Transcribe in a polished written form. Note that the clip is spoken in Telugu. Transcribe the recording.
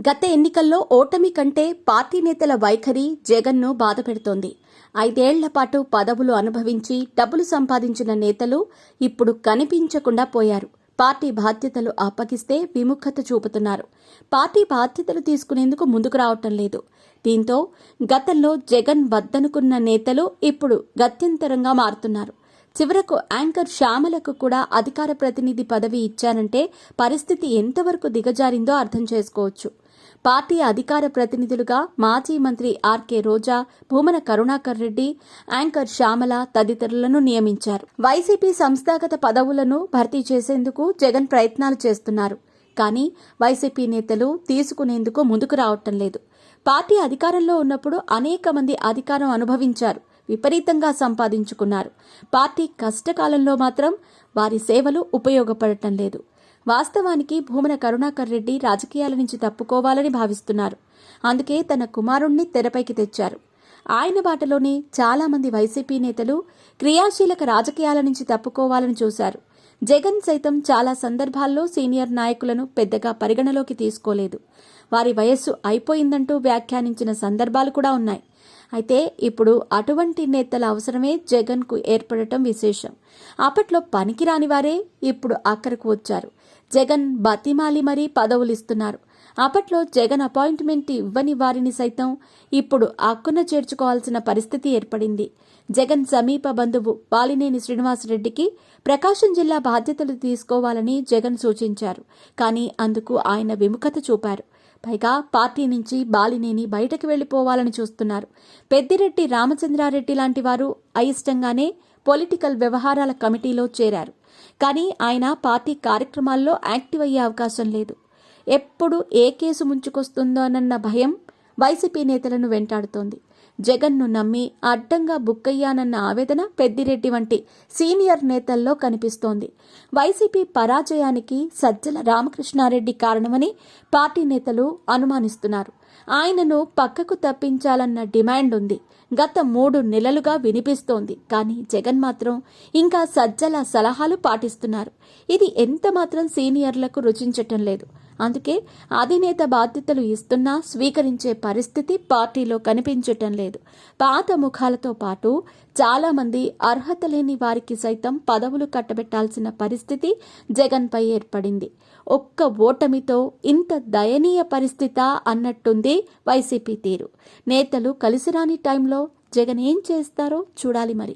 గత ఎన్నికల్లో ఓటమి కంటే పార్టీ నేతల వైఖరి జగన్ను బాధపెడుతోంది. 5 ఏళ్ల పాటు పదవులు అనుభవించి డబ్బులు సంపాదించిన నేతలు ఇప్పుడు కనిపించకుండా పోయారు. పార్టీ బాధ్యతలు అప్పగిస్తే విముఖత చూపుతున్నారు. పార్టీ బాధ్యతలు తీసుకునేందుకు ముందుకు రావటం లేదు. దీంతో గతంలో జగన్ వద్దనుకున్న నేతలు ఇప్పుడు గత్యంతరంగా మారుతున్నారు. చివరకు యాంకర్ శ్యామలకు కూడా అధికార ప్రతినిధి పదవి ఇచ్చారంటే పరిస్థితి ఎంతవరకు దిగజారిందో అర్థం చేసుకోవచ్చు. పార్టీ అధికార ప్రతినిధులుగా మాజీ మంత్రి ఆర్కే రోజా, భూమన కరుణాకర్ రెడ్డి, యాంకర్ శ్యామల తదితరులను నియమించారు. వైసీపీ సంస్థాగత పదవులను భర్తీ చేసేందుకు జగన్ ప్రయత్నాలు చేస్తున్నారు. కానీ వైసీపీ నేతలు తీసుకునేందుకు ముందుకు రావటం లేదు. పార్టీ అధికారంలో ఉన్నప్పుడు అనేక మంది అధికారం అనుభవించారు, విపరీతంగా సంపాదించుకున్నారు. పార్టీ కష్టకాలంలో మాత్రం వారి సేవలు ఉపయోగపడటం లేదు. వాస్తవానికి భూమన కరుణాకర్ రెడ్డి రాజకీయాల నుంచి తప్పుకోవాలని భావిస్తున్నారు. అందుకే తన కుమారుణ్ణి తెరపైకి తెచ్చారు. ఆయన బాటలోనే చాలా మంది వైసీపీ నేతలు క్రియాశీలక రాజకీయాల నుంచి తప్పుకోవాలని చూశారు. జగన్ సైతం చాలా సందర్భాల్లో సీనియర్ నాయకులను పెద్దగా పరిగణలోకి తీసుకోలేదు. వారి వయస్సు అయిపోయిందంటూ వ్యాఖ్యానించిన సందర్భాలు కూడా ఉన్నాయి. అయితే ఇప్పుడు అటువంటి నేతల అవసరమే జగన్కు ఏర్పడటం విశేషం. అప్పట్లో పనికిరాని వారే ఇప్పుడు అక్కరకు వచ్చారు. జగన్ బతిమాలి మరీ పదవులు ఇస్తున్నారు. అప్పట్లో జగన్ అపాయింట్మెంట్ ఇవ్వని వారిని సైతం ఇప్పుడు అక్కున చేర్చుకోవాల్సిన పరిస్థితి ఏర్పడింది. జగన్ సమీప బంధువు బాలినేని శ్రీనివాసరెడ్డికి ప్రకాశం జిల్లా బాధ్యతలు తీసుకోవాలని జగన్ సూచించారు. కానీ అందుకు ఆయన విముఖత చూపారు. పైగా పార్టీ నుంచి బాలినేని బయటకు వెళ్లిపోవాలని చూస్తున్నారు. పెద్దిరెడ్డి రామచంద్రారెడ్డి లాంటి వారు అయిష్టంగానే పొలిటికల్ వ్యవహారాల కమిటీలో చేరారు. కానీ ఆయన పార్టీ కార్యక్రమాల్లో యాక్టివ్ అయ్యే అవకాశం లేదు. ఎప్పుడు ఏ కేసు ముంచుకొస్తుందోనన్న భయం వైసీపీ నేతలను వెంటాడుతోంది. జగన్ను నమ్మి అడ్డంగా బుక్కయ్యానన్న ఆవేదన పెద్దిరెడ్డి వంటి సీనియర్ నేతల్లో కనిపిస్తోంది. వైసీపీ పరాజయానికి సజ్జల రామకృష్ణారెడ్డి కారణమని పార్టీ నేతలు అనుమానిస్తున్నారు. ఆయనను పక్కకు తప్పించాలన్న డిమాండ్ ఉంది. గత 3 నెలలుగా వినిపిస్తోంది. కానీ జగన్ మాత్రం ఇంకా సజ్జల సలహాలు పాటిస్తున్నారు. ఇది ఎంత మాత్రం సీనియర్లకు రుచించటం లేదు. అందుకే అధినేత బాధ్యతలు ఇస్తున్నా స్వీకరించే పరిస్థితి పార్టీలో కనిపించటం లేదు. పాత ముఖాలతో పాటు చాలా మంది అర్హత లేని వారికి సైతం పదవులు కట్టబెట్టాల్సిన పరిస్థితి జగన్పై ఏర్పడింది. ఒక్క ఓటమితో ఇంత దయనీయ పరిస్థితా అన్నట్టుంది వైసీపీ తీరు. నేతలు కలిసిరాని టైంలో జగన్ ఏం చేస్తారో చూడాలి మరి.